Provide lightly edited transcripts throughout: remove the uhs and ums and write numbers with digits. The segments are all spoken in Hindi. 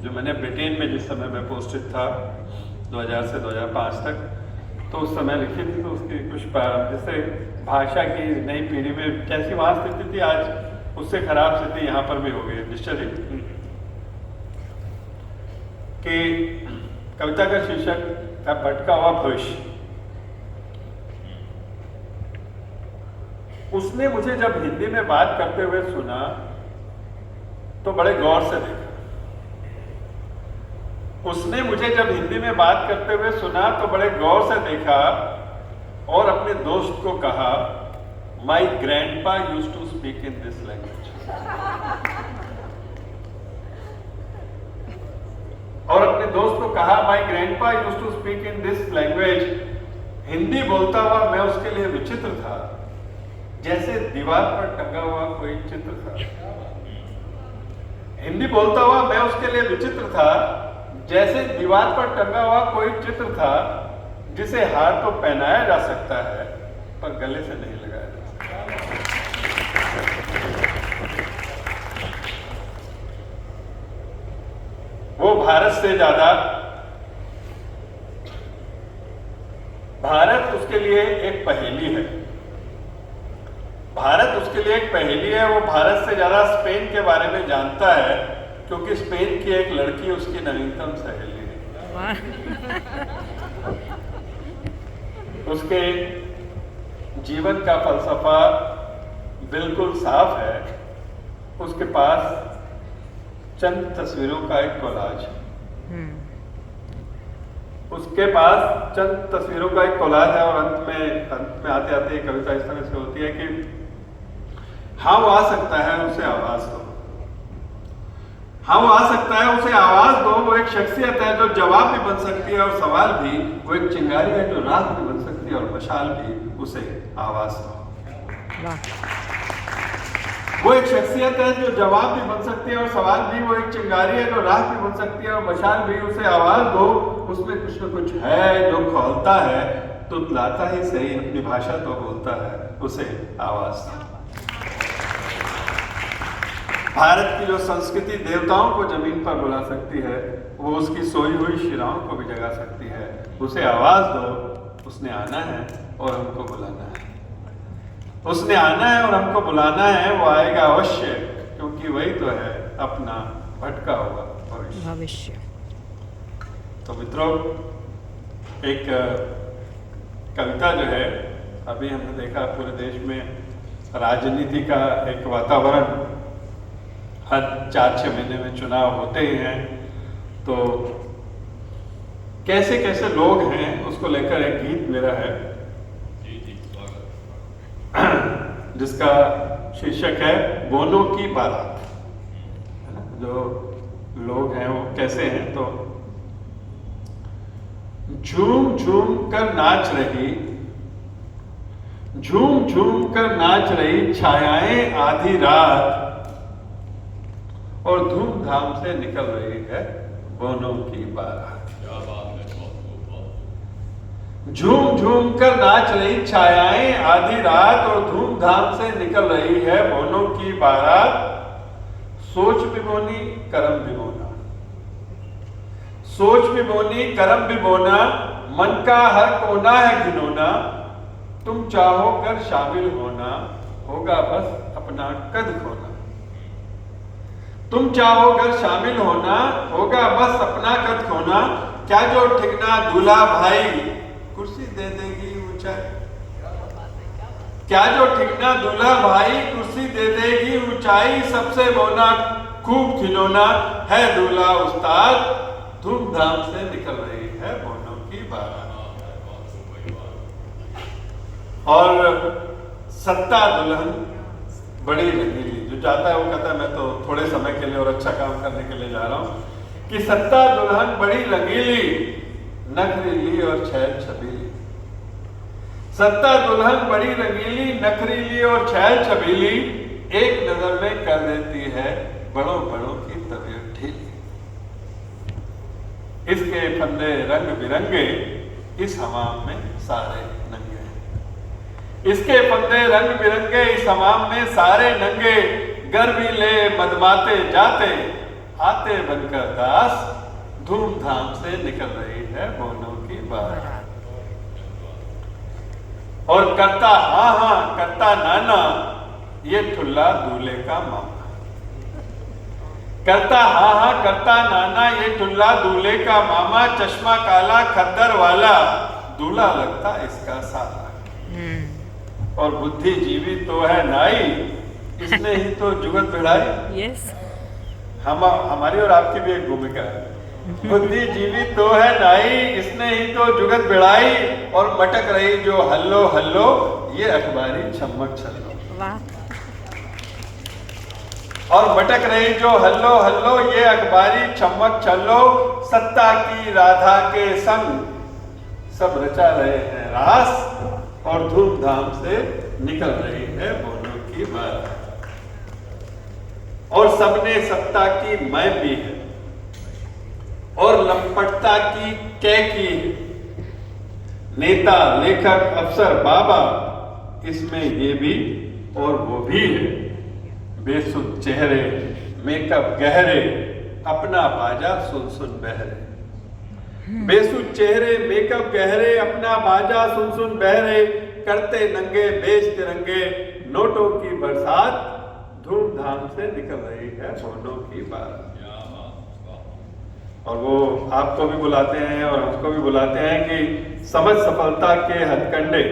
जो मैंने ब्रिटेन में जिस समय मैं पोस्टेड था 2000 से 2005 तक, तो उस समय लिखी थी। तो उसकी कुछ जैसे भाषा की नई पीढ़ी में कैसी वहाँ स्थिति थी, आज उससे खराब स्थिति यहाँ पर भी हो गई है निश्चित ही। कि कविता का शीर्षक है भटका हुआ भविष्य। उसने मुझे जब हिंदी में बात करते हुए सुना तो बड़े गौर से देखा। उसने मुझे जब हिंदी में बात करते हुए सुना तो बड़े गौर से देखा और अपने दोस्त को कहा, my grandpa used to speak in this language. और अपने दोस्त को कहा, my grandpa used to speak in this language. Hindi बोलता हुआ मैं उसके लिए विचित्र था, जैसे दीवार पर टंगा हुआ कोई चित्र था। हिंदी बोलता हुआ मैं उसके लिए विचित्र था, जैसे दीवार पर टंगा हुआ कोई चित्र था, जिसे हार तो पहनाया जा सकता है पर गले से नहीं लगाया जा सकता। वो भारत से ज्यादा, भारत उसके लिए एक पहेली है। भारत उसके लिए एक पहेली है। वो भारत से ज्यादा स्पेन के बारे में जानता है, क्योंकि स्पेन की एक लड़की उसकी नवीनतम सहेली है। उसके जीवन का फलसफा बिल्कुल साफ है। उसके पास चंद तस्वीरों का एक कोलाज है। उसके पास चंद तस्वीरों का एक कोलाज है और अंत में आते आते कविता इस तरह से होती है कि हाँ वो आ सकता है, उसे आवाज दो। हाँ वो आ सकता है, उसे आवाज दो। वो एक शख्सियत है जो जवाब भी बन सकती है और सवाल भी। वो एक चिंगारी है जो रात भी बन सकती है और मशाल भी। उसे आवाज दो। वो एक शख्सियत है जो जवाब भी बन सकती है और सवाल भी। वो एक चिंगारी है जो राह भी बन सकती है और मशाल भी। उसे आवाज दो। उसमें कुछ न कुछ है जो खोलता है, तो लाता ही सही, अपनी भाषा तो बोलता है। उसे आवाज दो। भारत की जो संस्कृति देवताओं को जमीन पर बुला सकती है, वो उसकी सोई हुई शिराओं को भी जगा सकती है। उसे आवाज दो। उसने आना है और हमको बुलाना है। उसने आना है और हमको बुलाना है। वो आएगा अवश्य, क्योंकि वही तो है अपना भटका हुआ भविष्य। तो मित्रों, एक कविता जो है, अभी हमने देखा पूरे देश में राजनीति का एक वातावरण, हर 4-6 महीने में चुनाव होते ही हैं, तो कैसे कैसे लोग हैं उसको लेकर एक गीत मेरा है जिसका शीर्षक है बोनों की बारात। जो लोग हैं वो कैसे हैं, तो झूम झूम कर नाच रही, झूम झूम कर नाच रही छायाएं आधी रात, और धूमधाम से निकल रही है बोनों की बारात। झूम झूम कर नाच रही छायाएं आधी रात, और धूमधाम से निकल रही है बोनों की बारात। सोच भी बोनी करम भी बोना, सोच भी बोनी करम भी बोना, मन का हर कोना है घिनौना। तुम चाहो कर शामिल होना, होगा बस अपना कद खोना। तुम चाहो कर शामिल होना, होगा बस अपना कद खोना। क्या जो ठिकना दूल्हा भाई, कुर्सी दे देगी ऊंचाई। क्या जो ठिकना दूल्हा भाई, कुर्सी दे देगी ऊंचाई। सबसे बोना खूब खिलौना है दूल्हा उस्ताद, धूमधाम से निकल रही है बोनों की बारात। और सत्ता दुल्हन बड़ी रंगीली, जो जाता है वो कहता है मैं तो थोड़े समय के लिए और अच्छा काम करने के लिए जा रहा हूं। कि सत्ता दुल्हन बड़ी रंगीली, नखरीली और छैल छबीली। सत्ता दुल्हन बड़ी रंगीली, नखरीली और छैल छबीली, एक नजर में कर देती है बड़ों बड़ों की तबीयत ढीली। इसके फंदे रंग बिरंगे, इस हमाम में सारे नंगे। इसके फंदे रंग बिरंगे, इस हमाम में सारे नंगे। गर्वी ले मदमाते जाते, आते बनकर दास, धूमधाम से निकल रही है बोनों की बारात। और करता हाँ हाँ करता नाना, ये ठुल्ला दूल्हे का मामा। करता हाँ हाँ करता नाना, ये ठुल्ला दूल्हे का मामा। चश्मा काला खद्दर वाला, दूल्हा लगता इसका साला। और बुद्धिजीवी तो है नाई, इसने ही तो जुगत भिड़ाई। यस, हमारी और आपकी भी एक भूमिका है। बुद्धिजीवी तो है नाई, इसने ही तो जुगत भिड़ाई। और मटक रही जो हल्लो हल्लो, ये अखबारी छम्मक छल्लो। वाह। और मटक रही जो हल्लो हल्लो, ये अखबारी छम्मक छल्लो। सत्ता की राधा के संग सब रचा रहे हैं रास, और धूमधाम से निकल रही है बोनों की बारात। और सबने सत्ता की मैं भी है, और लंपटता की कै की है। नेता लेखक अफसर बाबा, इसमें ये भी और वो भी है। बेसुध चेहरे मेकअप गहरे, अपना बाजा सुन सुन बहरे। बेसुध चेहरे मेकअप गहरे, अपना बाजा सुन सुन बहरे। करते नंगे बेच तिरंगे, नोटों की बरसात, धूमधाम से निकल रही है बोनों की बारात। और वो आपको भी बुलाते हैं और हमको भी बुलाते हैं कि समझ सफलता के हथकंडे,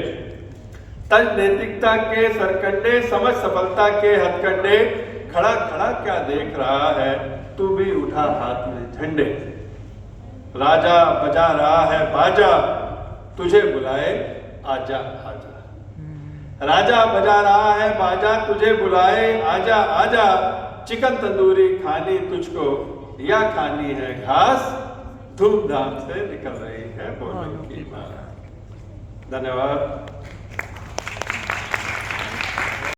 तज नैतिकता के सरकंडे। समझ सफलता के हथकंडे, खड़ा खड़ा क्या देख रहा है, तू भी उठा हाथ में झंडे। राजा बजा रहा है बाजा, तुझे बुलाए आजा आजा। राजा बजा रहा है बाजा, तुझे बुलाए आजा आजा। चिकन तंदूरी खानी तुझको, या खानी है घास, धूमधाम से निकल रही है बोनों की बारात। धन्यवाद।